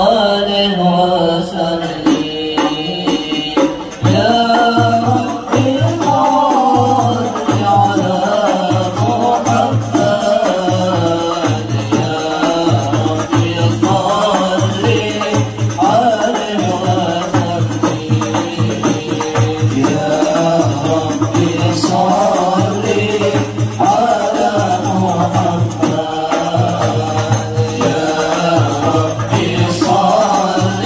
عليه وسلم يا ربي صل على محمد يا ربي صل عليه وسلم يا ربي صل على محمد يا ربي صل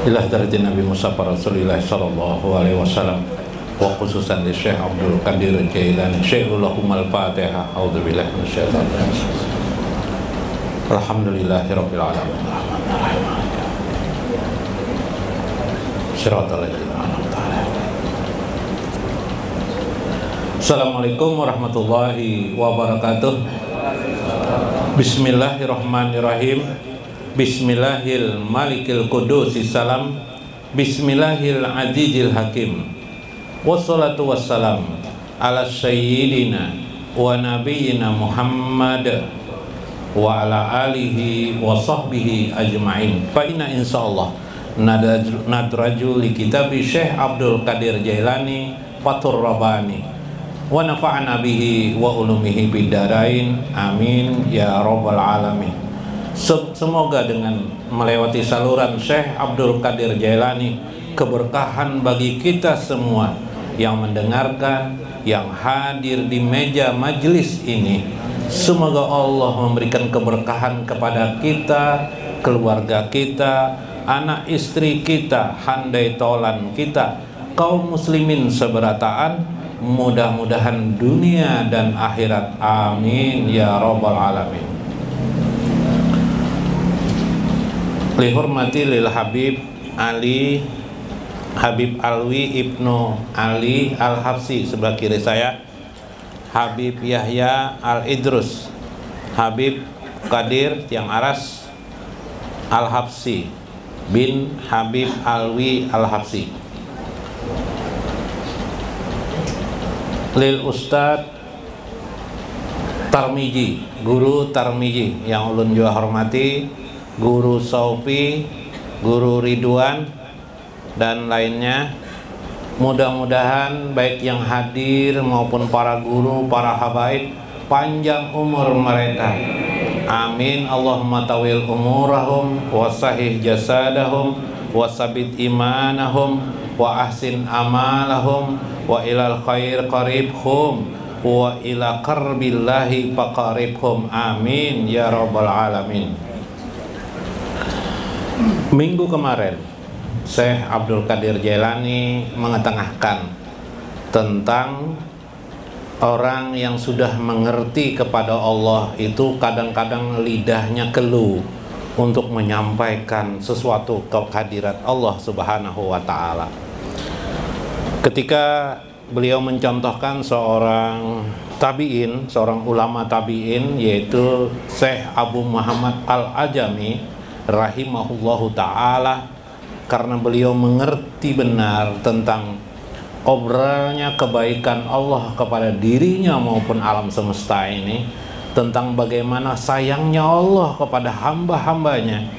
ila hadratin Nabi Mustafa Rasulillah sallallahu alaihi wasallam wa khususan di Syekh Abdul Qadir Jailani. Syekhul Fatihah. A'udzubillahi minasyaitonir rajim. Alhamdulillahirabbil alamin. Shiratal ladzina an'amta 'alaihim. Assalamualaikum warahmatullahi wabarakatuh. Bismillahirrahmanirrahim. Bismillahil malikil qudusis salam. Bismillahil azizil hakim. Wassalatu wassalam ala sayyidina wa nabiyyina Muhammad wa ala alihi wa sahbihi ajma'in. Fa inna insyaallah nadraju li kitabi Syekh Abdul Qadir Jailani Fathur Rabbani wa nafa'ana bihi wa ulumihi bidarain, amin ya rabbal alamin. Semoga dengan melewati saluran Syekh Abdul Qadir Jailani, keberkahan bagi kita semua yang mendengarkan, yang hadir di meja majelis ini. Semoga Allah memberikan keberkahan kepada kita, keluarga kita, anak istri kita, handai tolan kita, kaum muslimin seberataan, mudah-mudahan dunia dan akhirat, amin ya rabbal alamin. Lihormati lil Habib Ali Habib Alwi Ibnu Ali Al-Habsi, sebelah kiri saya Habib Yahya Al-Idrus, Habib Qadir Tiang Aras Al-Habsi bin Habib Alwi Al-Habsi. Lil Ustadz Tarmiji, Guru Tarmiji yang ulun juga hormati, Guru Saufi, Guru Ridwan dan lainnya. Mudah-mudahan baik yang hadir maupun para guru, para habaib, panjang umur mereka, amin. Allahumma tawil umurahum wa sahih jasadahum wa sabit imanahum wa ahsin amalahum wa ilal khair qaribhum wa ila qarbillahi faqaribhum, amin ya rabbal alamin. Minggu kemarin Syekh Abdul Qadir Jailani mengetengahkan tentang orang yang sudah mengerti kepada Allah itu kadang-kadang lidahnya keluh untuk menyampaikan sesuatu kehadirat Allah Subhanahu wa ta'ala. Ketika beliau mencontohkan seorang tabi'in, seorang ulama tabi'in, yaitu Syekh Abu Muhammad Al-Ajami rahimahullahu ta'ala, karena beliau mengerti benar tentang obrolnya kebaikan Allah kepada dirinya maupun alam semesta ini, tentang bagaimana sayangnya Allah kepada hamba-hambanya,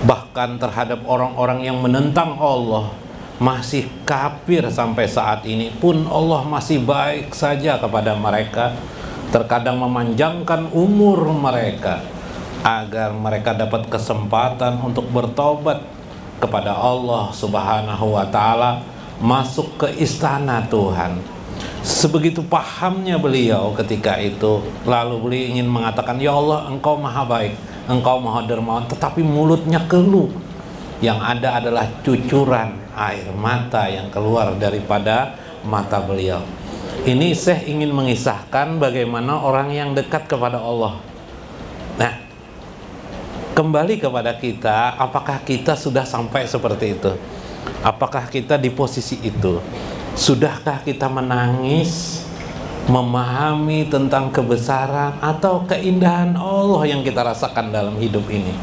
bahkan terhadap orang-orang yang menentang Allah, masih kafir sampai saat ini pun Allah masih baik saja kepada mereka, terkadang memanjangkan umur mereka agar mereka dapat kesempatan untuk bertobat kepada Allah Subhanahu wa ta'ala, masuk ke istana Tuhan. Sebegitu pahamnya beliau ketika itu, lalu beliau ingin mengatakan, ya Allah, Engkau maha baik, Engkau maha dermawan, tetapi mulutnya keluh. Yang ada adalah cucuran air mata yang keluar daripada mata beliau. Ini Syekh ingin mengisahkan bagaimana orang yang dekat kepada Allah. Nah, kembali kepada kita, apakah kita sudah sampai seperti itu? Apakah kita di posisi itu? Sudahkah kita menangis, memahami tentang kebesaran atau keindahan Allah yang kita rasakan dalam hidup ini?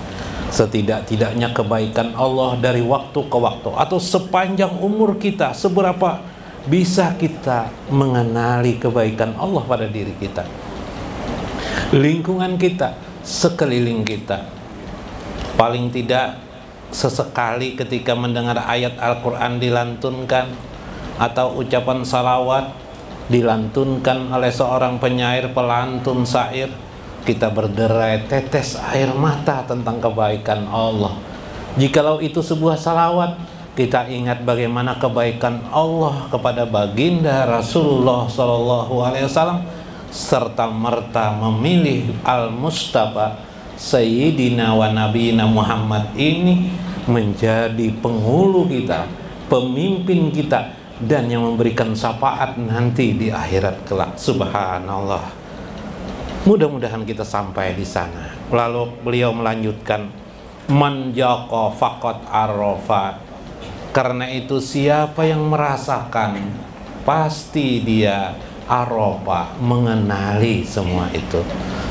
Setidak-tidaknya kebaikan Allah dari waktu ke waktu, atau sepanjang umur kita, seberapa bisa kita mengenali kebaikan Allah pada diri kita, lingkungan kita, sekeliling kita. Paling tidak sesekali ketika mendengar ayat Al-Quran dilantunkan atau ucapan salawat dilantunkan oleh seorang penyair pelantun syair, kita berderai tetes air mata tentang kebaikan Allah. Jikalau itu sebuah salawat, kita ingat bagaimana kebaikan Allah kepada baginda Rasulullah SAW, serta merta memilih Al-Mustafa Sayyidina wa Nabiyina Muhammad ini menjadi penghulu kita, pemimpin kita, dan yang memberikan syafaat nanti di akhirat kelak. Subhanallah. Mudah-mudahan kita sampai di sana. Lalu beliau melanjutkan, man jaqa faqad arafa. Karena itu siapa yang merasakan, pasti dia arafa, mengenali semua itu.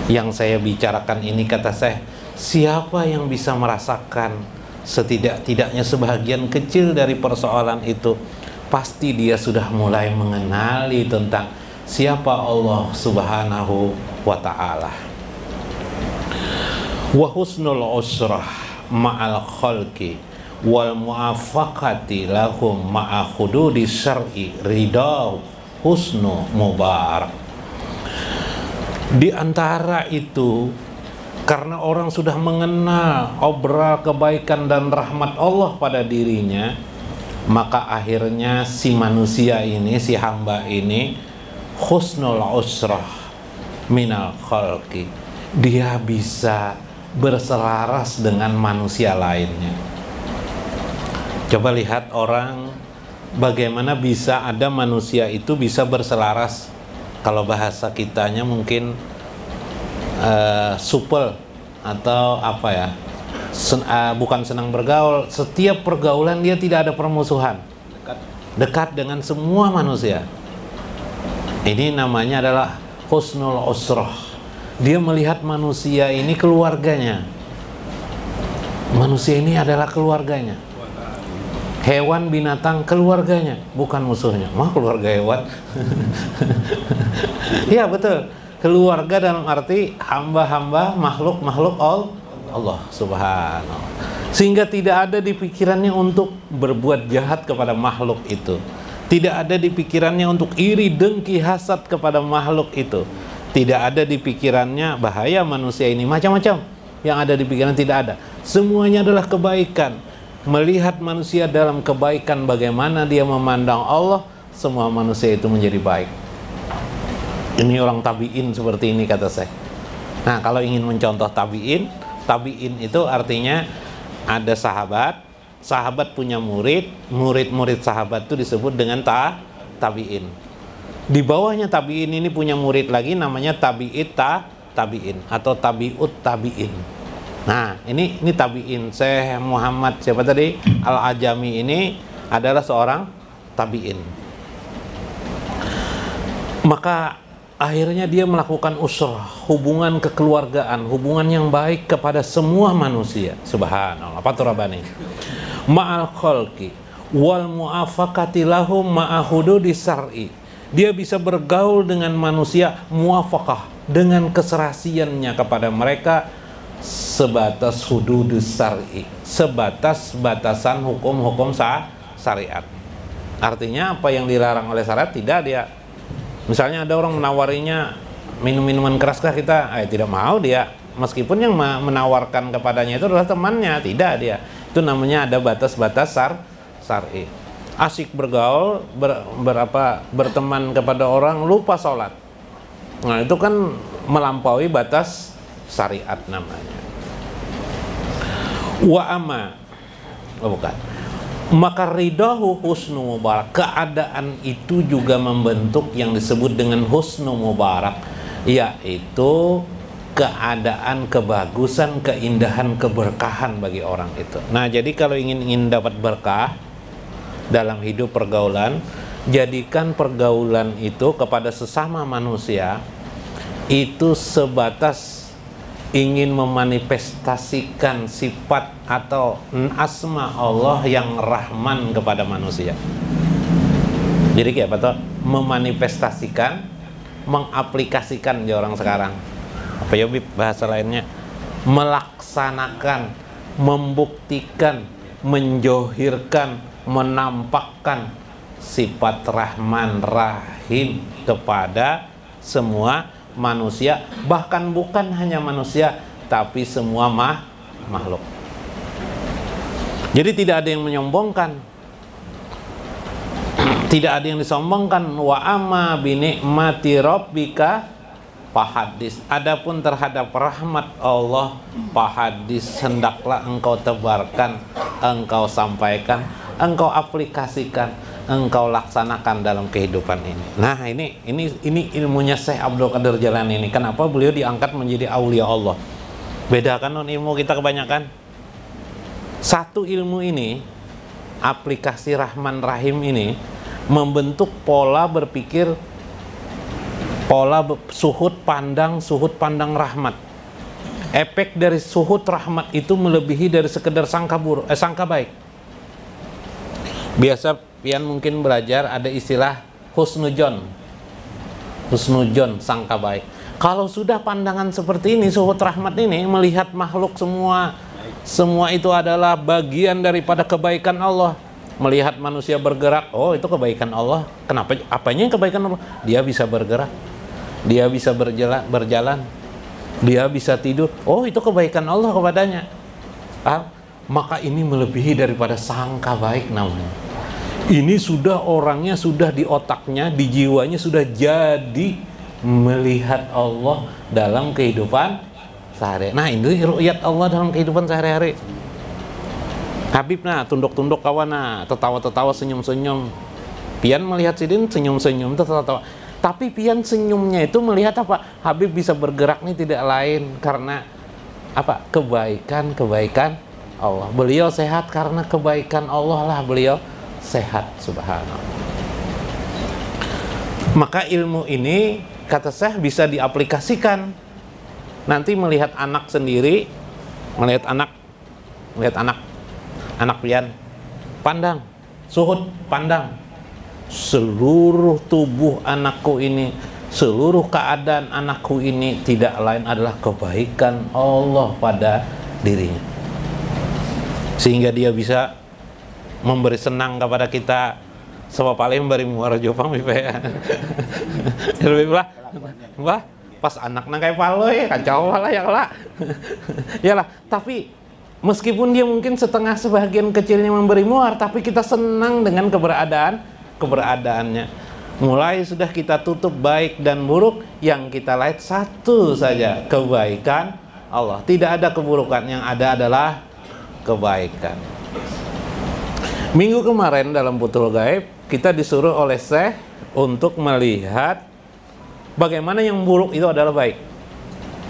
Yang saya bicarakan ini, kata saya, siapa yang bisa merasakan setidak-tidaknya sebahagian kecil dari persoalan itu, pasti dia sudah mulai mengenali tentang siapa Allah Subhanahu wa ta'ala. Wa husnul usrah ma'al khalqi wal mu'afaqati lahum ma'a hududi syar'i ridau husnu mubarak. Di antara itu, karena orang sudah mengenal obral kebaikan dan rahmat Allah pada dirinya, maka akhirnya si manusia ini, si hamba ini, husnul usrah minal khalqi, dia bisa berselaras dengan manusia lainnya. Coba lihat orang, bagaimana bisa ada manusia itu bisa berselaras, kalau bahasa kitanya mungkin supel atau apa ya, bukan senang bergaul, setiap pergaulan dia tidak ada permusuhan, dekat dengan semua manusia. Ini namanya adalah husnul usrah. Dia melihat manusia ini keluarganya, manusia ini adalah keluarganya, hewan binatang keluarganya, bukan musuhnya. Mah keluarga hewan. Ya betul, keluarga dalam arti hamba-hamba, makhluk-makhluk Allah Subhanahu. Sehingga tidak ada di pikirannya untuk berbuat jahat kepada makhluk itu. Tidak ada di pikirannya untuk iri, dengki, hasad kepada makhluk itu. Tidak ada di pikirannya bahaya manusia ini, macam-macam. Yang ada di pikiran tidak ada. Semuanya adalah kebaikan. Melihat manusia dalam kebaikan, bagaimana dia memandang Allah, semua manusia itu menjadi baik. Ini orang tabi'in seperti ini, kata saya. Nah, kalau ingin mencontoh tabi'in, tabi'in itu artinya ada sahabat, sahabat punya murid, murid-murid sahabat itu disebut dengan tabi'in. Di bawahnya tabi'in ini punya murid lagi, namanya tabi'in atau tabi'ut tabi'in. Nah, ini tabi'in. Syekh Muhammad siapa tadi? Al-Ajami ini adalah seorang tabi'in. Maka akhirnya dia melakukan usrah, hubungan kekeluargaan, hubungan yang baik kepada semua manusia. Subhanallah, Faturabani. Ma'al khalqi wal mu'afaqati lahum ma'a hududi syar'i. Dia bisa bergaul dengan manusia, muafakah, dengan keserasiannya kepada mereka sebatas hudud syar'i, sebatas batasan hukum-hukum syariat. Artinya apa yang dilarang oleh syariat tidak dia. Misalnya ada orang menawarinya minum-minuman keras, kah kita tidak mau dia, meskipun yang menawarkan kepadanya itu adalah temannya, tidak dia. Itu namanya ada batas-batas syar'i. Asik bergaul, berteman kepada orang, lupa sholat. Nah, itu kan melampaui batas syariat namanya. Wa amma, bukan. Maka ridahu husnu mubarak. Keadaan itu juga membentuk yang disebut dengan husnu mubarak, yaitu keadaan kebagusan, keindahan, keberkahan bagi orang itu. Nah, jadi kalau ingin dapat berkah dalam hidup pergaulan, jadikan pergaulan itu kepada sesama manusia itu sebatas ingin memanifestasikan sifat atau asma Allah yang Rahman kepada manusia. Jadi kayak apa tuh? Memanifestasikan, mengaplikasikan ya orang sekarang. Apa ya bahasa lainnya? Melaksanakan, membuktikan, menjohirkan, menampakkan sifat Rahman Rahim kepada semua manusia, bahkan bukan hanya manusia tapi semua makhluk. Jadi tidak ada yang menyombongkan, tidak ada yang disombongkan. Wa amma bi ni'mati rabbika fahadis. Adapun terhadap rahmat Allah, fahadis, hendaklah engkau tebarkan engkau sampaikan, engkau aplikasikan, engkau laksanakan dalam kehidupan ini. Nah, ini ilmunya Syekh Abdul Qadir Jailani ini. Kenapa beliau diangkat menjadi aulia Allah? Bedakan non ilmu kita kebanyakan. Satu ilmu ini, aplikasi Rahman Rahim ini membentuk pola berpikir, pola suhud pandang rahmat. Efek dari suhud rahmat itu melebihi dari sekedar sangka baik. Biasa pian mungkin belajar ada istilah husnujon, sangka baik. Kalau sudah pandangan seperti ini, suhud rahmat ini melihat makhluk semua itu adalah bagian daripada kebaikan Allah. Melihat manusia bergerak, oh itu kebaikan Allah. Kenapa? Apanya yang kebaikan Allah? Dia bisa bergerak, dia bisa berjalan, dia bisa tidur. Oh itu kebaikan Allah kepadanya. Maka ini melebihi daripada sangka baik namanya. Ini sudah orangnya sudah di otaknya, di jiwanya sudah jadi melihat Allah dalam kehidupan sehari. Nah ini ru'yat Allah dalam kehidupan sehari-hari. Habib nah tunduk-tunduk kawan nah, tertawa-tertawa, senyum-senyum. Pian melihat Sidin senyum-senyum, tertawa-tawa. Tapi pian senyumnya itu melihat apa? Habib bisa bergerak nih tidak lain karena apa? Kebaikan Allah. Beliau sehat karena kebaikan Allah lah beliau sehat, subhanallah. Maka ilmu ini kata saya bisa diaplikasikan. Nanti melihat anak sendiri, melihat anak pian, pandang, suhud, pandang. Seluruh tubuh anakku ini, seluruh keadaan anakku ini tidak lain adalah kebaikan Allah pada dirinya. Sehingga dia bisa memberi senang kepada kita. Sebab paling memberi muara jopang ya. Lebih lah, pas anak nang kayak paloy kacau lah ya lah. Yalah, tapi meskipun dia mungkin setengah sebagian kecilnya memberi muar, tapi kita senang dengan keberadaannya. Mulai sudah kita tutup baik dan buruk, yang kita lihat satu saja, kebaikan Allah. Tidak ada keburukan, yang ada adalah kebaikan. Minggu kemarin dalam Putul Gaib kita disuruh oleh Syekh untuk melihat bagaimana yang buruk itu adalah baik.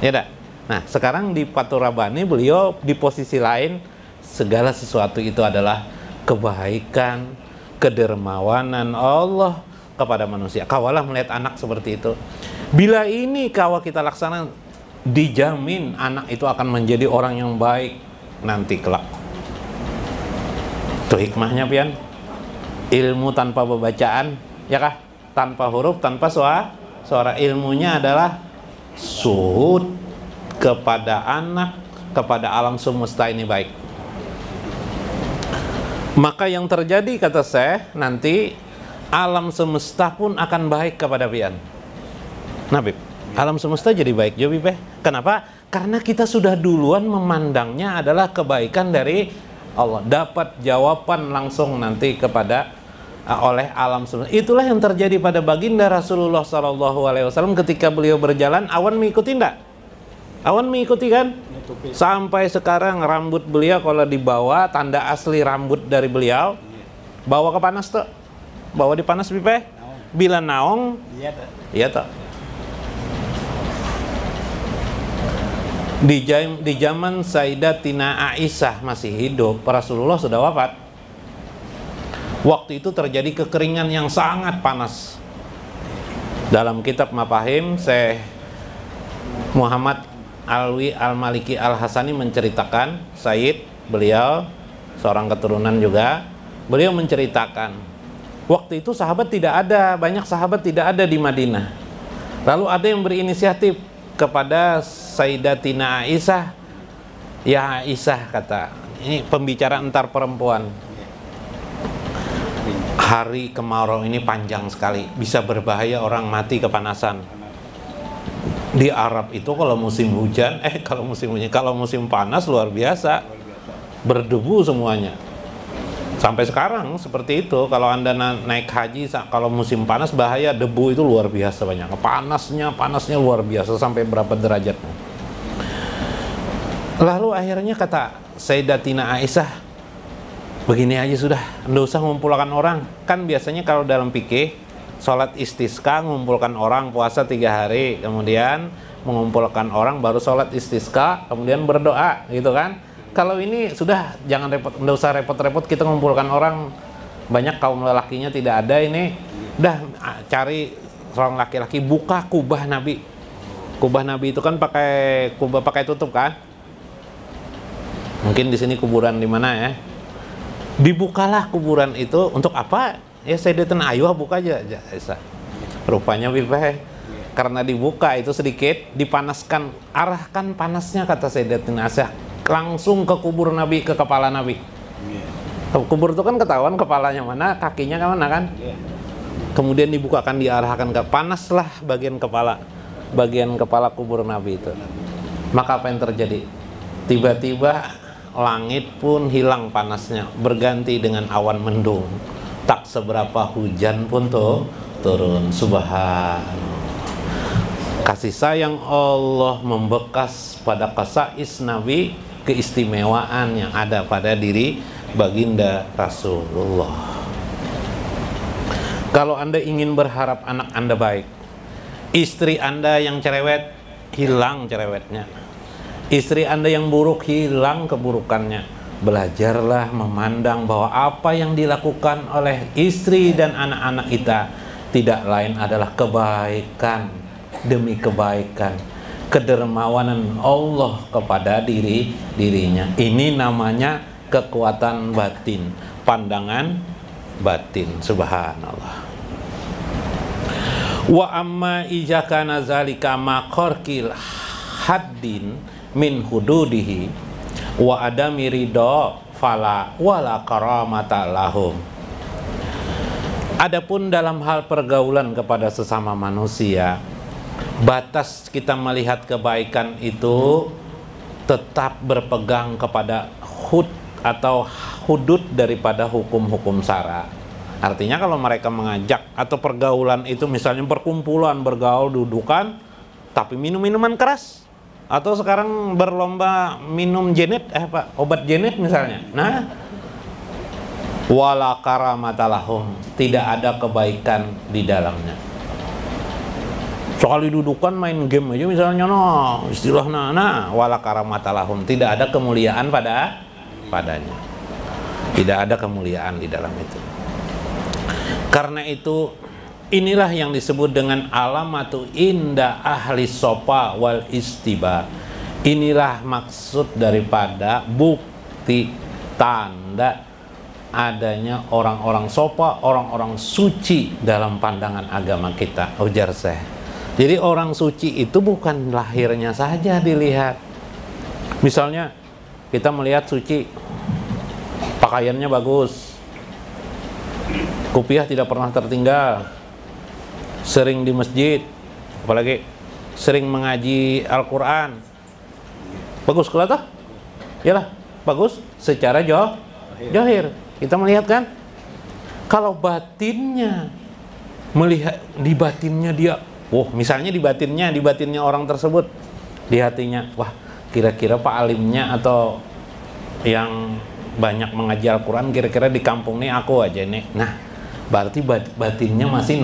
Ya dah. Nah, sekarang di Fathur Rabbani beliau di posisi lain, segala sesuatu itu adalah kebaikan, kedermawanan Allah kepada manusia. Kawalah melihat anak seperti itu. Bila ini kawal kita laksanakan, dijamin anak itu akan menjadi orang yang baik nanti kelak. Itu hikmahnya pian. Ilmu tanpa pembacaan, ya kah? Tanpa huruf, tanpa suara. Ilmunya adalah suhud kepada anak, kepada alam semesta ini baik. Maka yang terjadi kata saya, nanti alam semesta pun akan baik kepada pian. Nabib, alam semesta jadi baik juga Bib. Kenapa? Karena kita sudah duluan memandangnya adalah kebaikan dari Allah. Dapat jawaban langsung nanti kepada oleh alam semesta. Itulah yang terjadi pada baginda Rasulullah SAW ketika beliau berjalan. Awan mengikuti enggak? Awan mengikuti kan? Sampai sekarang rambut beliau kalau dibawa, tanda asli rambut dari beliau, bawa ke panas tuh. Bawa di panas Bib. Bila naong, iya tuh. Di zaman Sayyidatina Aisyah masih hidup, Rasulullah sudah wafat. Waktu itu terjadi kekeringan yang sangat panas. Dalam kitab Mafahim, Syekh Muhammad Alwi Al-Maliki Al-Hasani menceritakan, Sayyid beliau seorang keturunan juga, beliau menceritakan waktu itu sahabat tidak ada, banyak sahabat tidak ada di Madinah. Lalu ada yang berinisiatif kepada Sayyidatina Aisyah, ya Aisyah kata, ini pembicaraan antar perempuan, hari kemarau ini panjang sekali, bisa berbahaya orang mati kepanasan. Di Arab itu kalau musim hujan, kalau musim panas luar biasa, berdebu semuanya. Sampai sekarang seperti itu. Kalau Anda naik haji, kalau musim panas bahaya, debu itu luar biasa banyak. Panasnya luar biasa sampai berapa derajat. Lalu akhirnya kata Sayyidatina Aisyah, begini aja sudah, nggak usah mengumpulkan orang. Kan biasanya kalau dalam fikih sholat istisqa mengumpulkan orang, puasa 3 hari, kemudian mengumpulkan orang, baru sholat istisqa, kemudian berdoa, gitu kan. Kalau ini sudah, jangan repot, nggak usah repot-repot kita mengumpulkan orang. Banyak kaum lelakinya tidak ada, ini udah cari seorang laki-laki, buka kubah Nabi. Kubah Nabi itu kan pakai kubah pakai tutup kan. Mungkin di sini kuburan di mana ya? Dibukalah kuburan itu untuk apa? Ya Sayyidatina Ayuh buka aja. Rupanya bibeh karena dibuka itu sedikit dipanaskan, arahkan panasnya kata Sayyidatina Aisyah langsung ke kubur Nabi, ke kepala Nabi. Kubur itu kan ketahuan kepalanya mana, kakinya ke mana kan? Kemudian dibukakan, diarahkan ke panaslah bagian kepala kubur Nabi itu. Maka apa yang terjadi? Tiba-tiba langit pun hilang panasnya, berganti dengan awan mendung. Tak seberapa hujan pun tuh turun. Subhanallah. Kasih sayang Allah membekas pada qasais Nabi, keistimewaan yang ada pada diri baginda Rasulullah. Kalau Anda ingin berharap anak Anda baik, istri Anda yang cerewet, hilang cerewetnya. Istri Anda yang buruk, hilang keburukannya. Belajarlah memandang bahwa apa yang dilakukan oleh istri dan anak-anak kita tidak lain adalah kebaikan demi kebaikan, kedermawanan Allah kepada dirinya. Ini namanya kekuatan batin, pandangan batin. Subhanallah. Wa amma ijakana zalika maqarqil haddin min hududihi wa adami ridho fala wala karamata lahum. Adapun dalam hal pergaulan kepada sesama manusia, batas kita melihat kebaikan itu tetap berpegang kepada hudud daripada hukum-hukum syara. Artinya kalau mereka mengajak atau pergaulan itu misalnya perkumpulan, bergaul, dudukan, tapi minum minuman keras, atau sekarang berlomba minum jenet, obat jenet misalnya. Nah, wala karamatalahum, tidak ada kebaikan di dalamnya. Sekali dudukan main game aja misalnya, istilahnya, wala karamatalahum, tidak ada kemuliaan padanya. Tidak ada kemuliaan di dalam itu. Karena itu, inilah yang disebut dengan alamatu inda ahli sopa wal istiba. Inilah maksud daripada bukti tanda adanya orang-orang sopa, orang-orang suci dalam pandangan agama kita. Ujar Syekh. Jadi orang suci itu bukan lahirnya saja dilihat. Misalnya kita melihat suci, pakaiannya bagus, kupiah tidak pernah tertinggal, sering di masjid, apalagi sering mengaji Al-Quran, bagus kelihatan? Yalah, bagus secara johir. Kita melihat kan? Kalau batinnya, melihat di batinnya dia, misalnya di batinnya orang tersebut, di hatinya, wah kira-kira Pak alimnya atau yang banyak mengaji Al-Quran, kira-kira di kampung ini aku aja nih. Nah, berarti batinnya masih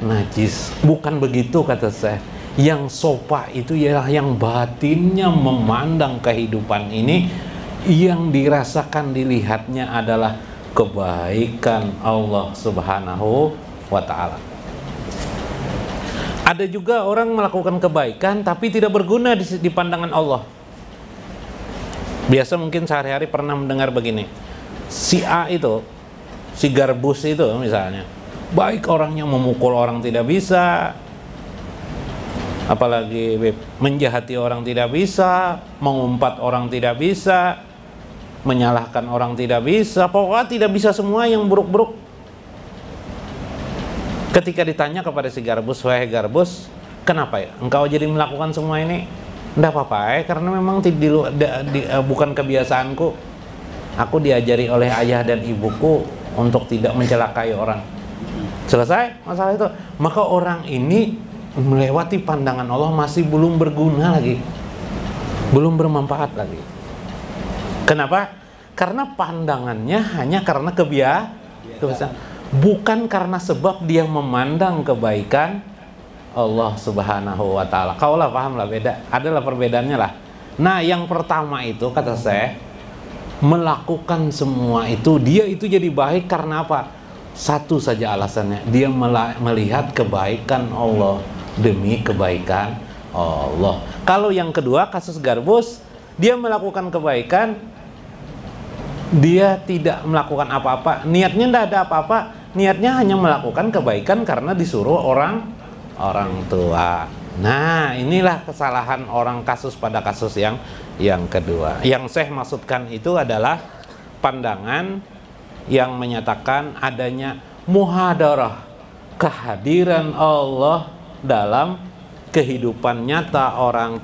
najis. Bukan begitu kata saya. Yang sopa itu ialah yang batinnya memandang kehidupan ini, yang dirasakan dilihatnya adalah kebaikan Allah Subhanahu wa ta'ala. Ada juga orang melakukan kebaikan tapi tidak berguna di pandangan Allah. Biasa mungkin sehari-hari pernah mendengar begini, si A itu, si Garbus itu misalnya, baik orangnya, memukul orang tidak bisa, apalagi menjahati orang tidak bisa, mengumpat orang tidak bisa, menyalahkan orang tidak bisa, pokoknya tidak bisa semua yang buruk-buruk. Ketika ditanya kepada si Garbus, wahai Garbus, kenapa ya engkau jadi melakukan semua ini? Nggak apa-apa karena memang bukan kebiasaanku. Aku diajari oleh ayah dan ibuku untuk tidak mencelakai orang. Selesai masalah itu. Maka orang ini melewati pandangan Allah masih belum berguna lagi, belum bermanfaat lagi. Kenapa? Karena pandangannya hanya karena kebiasaan, bukan karena sebab dia memandang kebaikan Allah Subhanahu wa taala. Kaulah paham lah, beda. Adalah perbedaannya lah. Nah, yang pertama itu kata saya, melakukan semua itu, dia itu jadi baik karena apa? Satu saja alasannya, dia melihat kebaikan Allah demi kebaikan Allah. Kalau yang kedua, kasus Garbus, dia melakukan kebaikan, dia tidak melakukan apa-apa, niatnya tidak ada apa-apa, niatnya hanya melakukan kebaikan karena disuruh orang tua. Nah, inilah kesalahan orang kasus pada kasus yang kedua. Yang saya maksudkan itu adalah pandangan yang menyatakan adanya muhadarah, kehadiran Allah dalam kehidupan nyata orang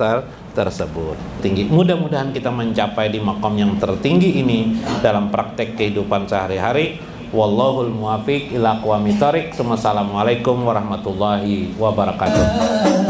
tersebut tinggi. Mudah-mudahan kita mencapai di makom yang tertinggi ini dalam praktek kehidupan sehari-hari. Wallahul muwaffiq ila aqwamit thoriq. Wassalamualaikum warahmatullahi wabarakatuh.